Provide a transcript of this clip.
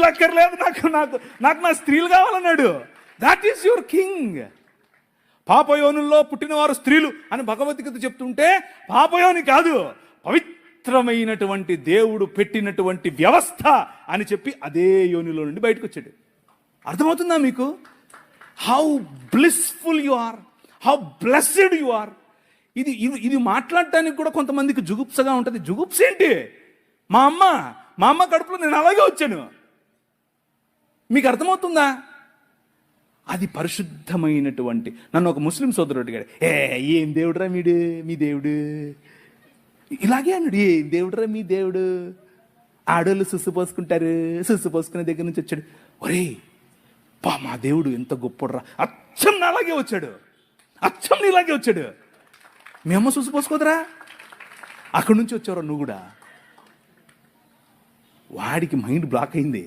పురుషులు అక్కర్లేదు, నాకు నాకు నాకు నా స్త్రీలు కావాలన్నాడు. That is your king. పాపయోనుల్లో పుట్టినవారు స్త్రీలు అని భగవద్గీత చెప్తుంటే పాపయోని కాదు, పవిత్రమైనటువంటి దేవుడు పెట్టినటువంటి వ్యవస్థ అని చెప్పి అదే యోనిలో నుండి బయటకు వచ్చాడు. అర్థమవుతుందా మీకు? How blissful you are, how blessed you are. ఇది మాట్లాడటానికి కూడా కొంతమందికి జుగుప్సగా ఉంటుంది. జుగుప్స ఏంటి? మా అమ్మ కడుపులో నేను అలాగే వచ్చాను. మీకు అర్థమవుతుందా? అది పరిశుద్ధమైనటువంటి. నన్ను ఒక ముస్లిం సోదరుడు అడిగాడు, ఏం దేవుడురా మీ దేవుడు ఇలాగే అన్నాడు. ఏం దేవుడురా మీ దేవుడు, ఆడోళ్ళు సుస్సు పోసుకుంటారు, సుస్సు పోసుకునే దగ్గర నుంచి వచ్చాడు. ఒరే మా దేవుడు ఎంత గొప్పడురా, అచ్చం నాలాగే వచ్చాడు, అచ్చం నీలాగే వచ్చాడు. మీ అమ్మ సుస్సు పోసుకోదరా, అక్కడి నుంచి వచ్చావురా నువ్వు కూడా. వాడికి మైండ్ బ్లాక్ అయింది.